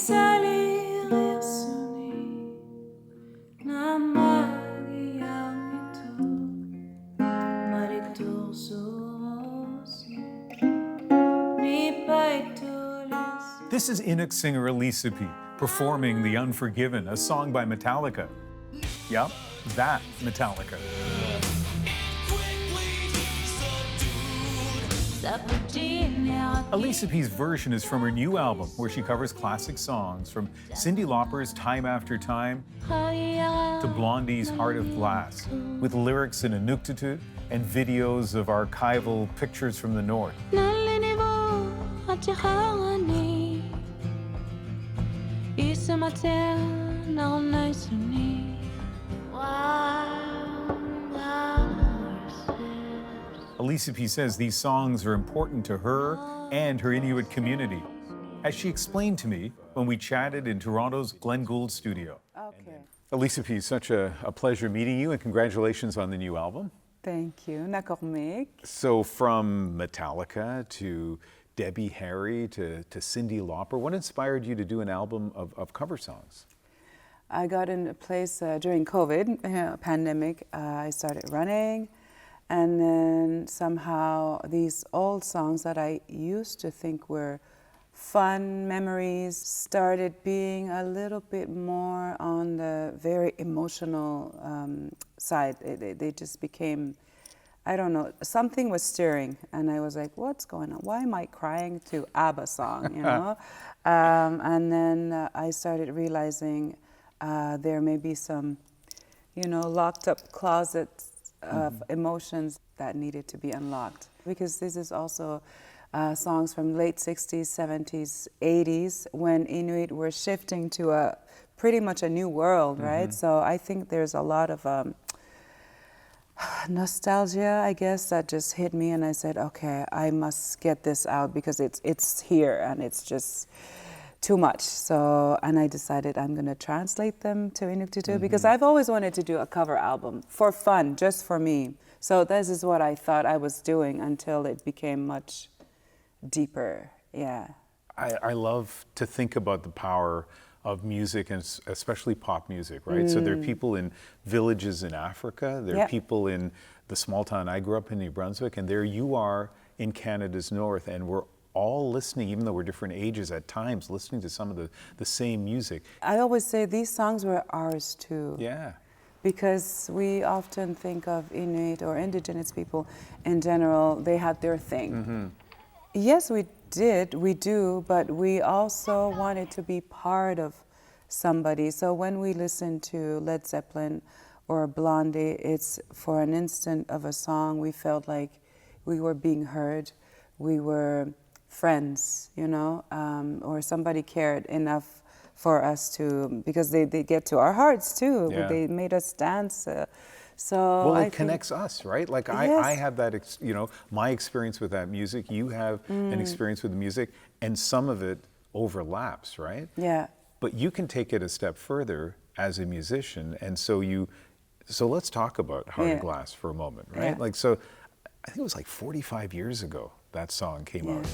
This is Inuk singer Elisapie performing The Unforgiven, a song by Metallica. Yep, that Metallica. Elisapie's version is from her new album, where she covers classic songs from Cyndi Lauper's Time After Time to Blondie's Heart of Glass, with lyrics in Inuktitut and videos of archival pictures from the north. Elisapie says these songs are important to her and her Inuit community, as she explained to me when we chatted in Toronto's Glenn Gould studio. Okay. Elisapie, such a pleasure meeting you, and congratulations on the new album. Thank you. Nakormik. So from Metallica to Debbie Harry to Cyndi Lauper, what inspired you to do an album of cover songs? I got in a place during COVID pandemic. I started running, and then somehow these old songs that I used to think were fun memories started being a little bit more on the very emotional side. They just became, I don't know, something was stirring, and I was like, what's going on? Why am I crying to ABBA song, you know? And then I started realizing there may be some, you know, locked up closets of emotions that needed to be unlocked. Because this is also songs from late 60s, 70s, 80s, when Inuit were shifting to a pretty much a new world, right? So I think there's a lot of nostalgia, I guess, that just hit me, and I said, okay, I must get this out because it's here and it's just too much. So, and I decided I'm going to translate them to Inuktitut because I've always wanted to do a cover album for fun, just for me. So this is what I thought I was doing until it became much deeper. Yeah. I love to think about the power of music, and especially pop music, right? So there are people in villages in Africa, there are people in the small town I grew up in, New Brunswick, and there you are in Canada's north, and we're all listening, even though we're different ages at times, listening to some of the same music. I always say these songs were ours too. Yeah. Because we often think of Inuit or Indigenous people in general, they had their thing. Yes, we do, but we also wanted to be part of somebody. So when we listen to Led Zeppelin or Blondie, it's for an instant of a song, we felt like we were being heard, we were friends, you know, or somebody cared enough for us to, because they get to our hearts too. They made us dance. So it connects us, right? Like I have that, you know, my experience with that music, you have an experience with the music, and some of it overlaps, right? Yeah. But you can take it a step further as a musician, and so let's talk about Heart of Glass for a moment, right? Yeah. Like, so I think it was like 45 years ago that song came out.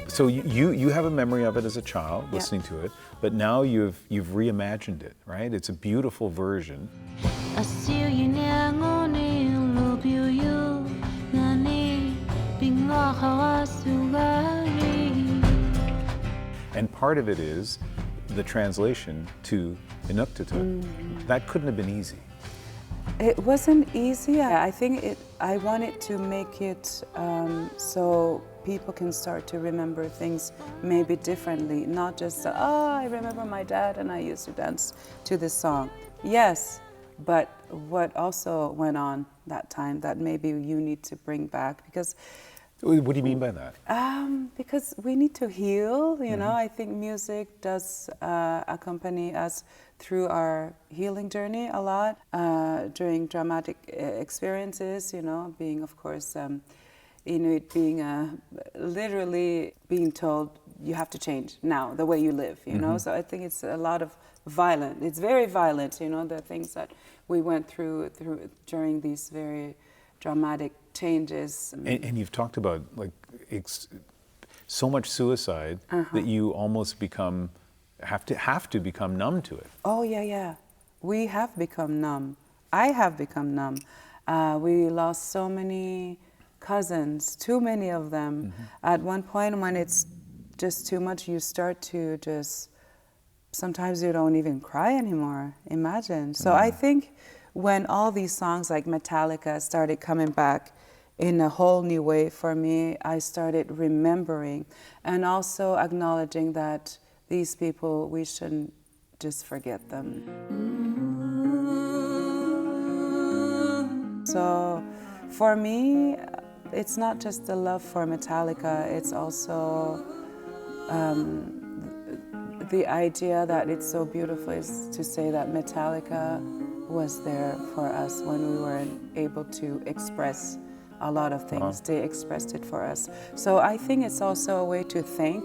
So you have a memory of it as a child, listening to it, but now you've reimagined it, right? It's a beautiful version. And part of it is the translation to Inuktitut. That couldn't have been easy. It wasn't easy. I think I wanted to make it so people can start to remember things maybe differently, not just, I remember my dad and I used to dance to this song. Yes, but what also went on that time that maybe you need to bring back, because... What do you mean by that? Because we need to heal, you know. I think music does accompany us through our healing journey a lot, during dramatic experiences, you know, being, of course, Inuit being literally being told you have to change now the way you live, you know. So I think it's a lot of violent. It's very violent, you know, the things that we went through during these very dramatic changes. And you've talked about like so much suicide that you almost have to become numb to it. Oh yeah. We have become numb. I have become numb. We lost so many cousins, too many of them. At one point when it's just too much, you start to just, sometimes you don't even cry anymore, imagine. So I think when all these songs like Metallica started coming back in a whole new way for me, I started remembering and also acknowledging that these people, we shouldn't just forget them. So for me, it's not just the love for Metallica, it's also the idea that it's so beautiful is to say that Metallica was there for us when we weren't able to express a lot of things. They expressed it for us. So I think it's also a way to thank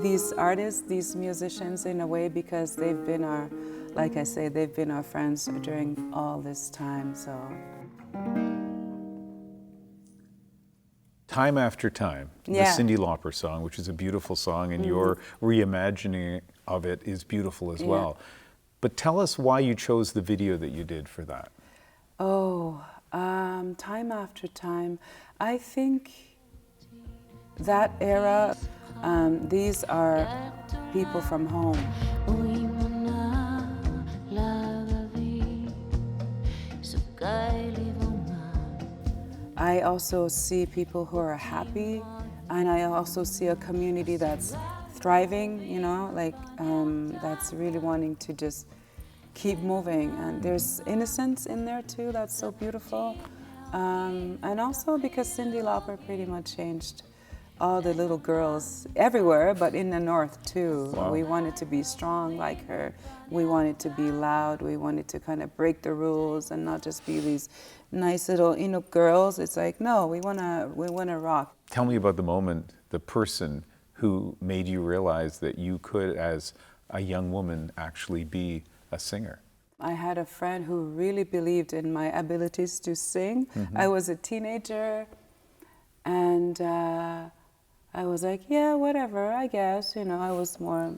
these artists, these musicians in a way, because they've been our, like I say, they've been our friends during all this time. So. Time After Time, the Cyndi Lauper song, which is a beautiful song, and your reimagining of it is beautiful as well. But tell us why you chose the video that you did for that. Time After Time, I think that era, these are people from home. I also see people who are happy, and I also see a community that's thriving, you know, like that's really wanting to just keep moving. And there's innocence in there too, that's so beautiful. And also because Cyndi Lauper pretty much changed all the little girls everywhere, but in the North too. Wow. We wanted to be strong like her. We wanted to be loud. We wanted to kind of break the rules and not just be these nice little Inuk girls. It's like, no, we wanna rock. Tell me about the moment, the person who made you realize that you could, as a young woman, actually be a singer. I had a friend who really believed in my abilities to sing. I was a teenager, and I was like, yeah, whatever, I guess, you know, I was more,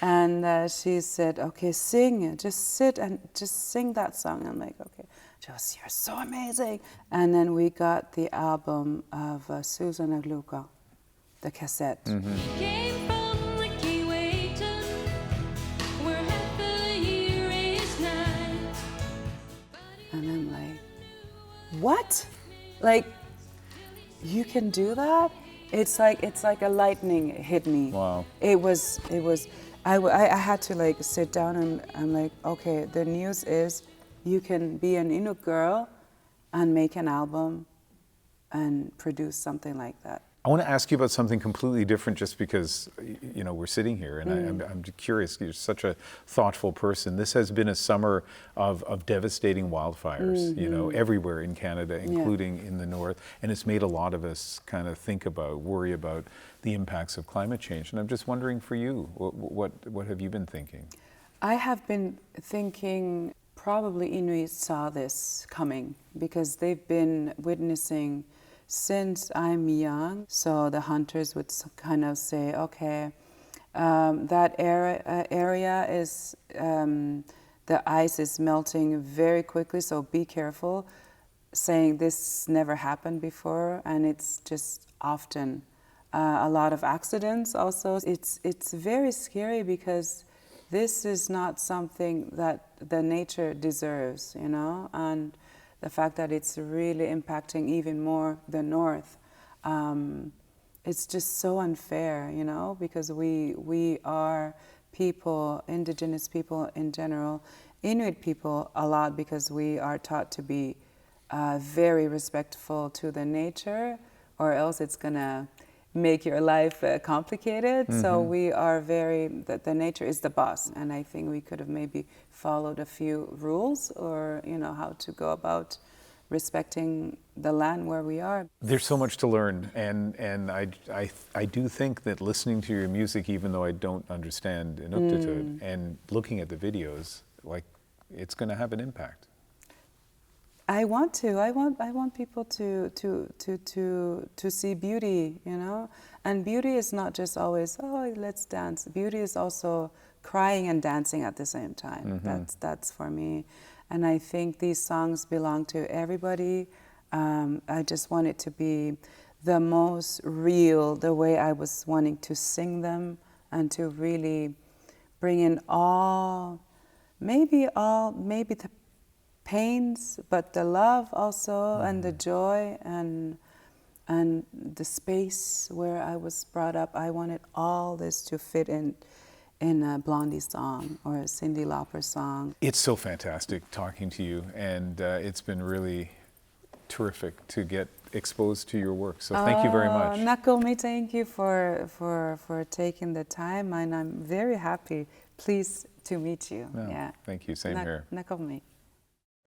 And she said, okay, sing, just sit and just sing that song. I'm like, okay. She goes, you're so amazing. And then we got the album of Susanna Gluka, the cassette. Came from the Keewatin, where half the year is night. And I'm like, what? Like, you can do that? It's like a lightning hit me. Wow. I had to like sit down and I'm like, okay, the news is you can be an Inuk girl and make an album and produce something like that. I want to ask you about something completely different just because, you know, we're sitting here and I'm curious. You're such a thoughtful person. This has been a summer of devastating wildfires, you know, everywhere in Canada, including in the north. And it's made a lot of us kind of worry about the impacts of climate change. And I'm just wondering for you, what have you been thinking? I have been thinking probably Inuit saw this coming because they've been witnessing since I'm young. So the hunters would kind of say, okay, that area is, the ice is melting very quickly, so be careful, saying this never happened before, and it's just often a lot of accidents also. It's very scary because this is not something that the nature deserves, you know, and the fact that it's really impacting even more the north. It's just so unfair, you know, because we are people, indigenous people in general, Inuit people a lot, because we are taught to be very respectful to the nature, or else it's gonna make your life complicated. So we are the nature is the boss, and I think we could have maybe followed a few rules, or you know, how to go about respecting the land where we are. There's so much to learn, and I do think that listening to your music, even though I don't understand Inuktitut, and looking at the videos, like, it's going to have an impact. I want to. I want people to see beauty, you know. And beauty is not just always, oh, let's dance. Beauty is also crying and dancing at the same time. That's for me. And I think these songs belong to everybody. I just want it to be the most real, the way I was wanting to sing them, and to really bring in maybe the pains, but the love also, and the joy, and the space where I was brought up. I wanted all this to fit in a Blondie song or a Cyndi Lauper song. It's so fantastic talking to you, and it's been really terrific to get exposed to your work. So thank you very much. Nakomi, thank you for taking the time, and I'm very happy, pleased to meet you. No, yeah. Thank you. Same here. Nakomi.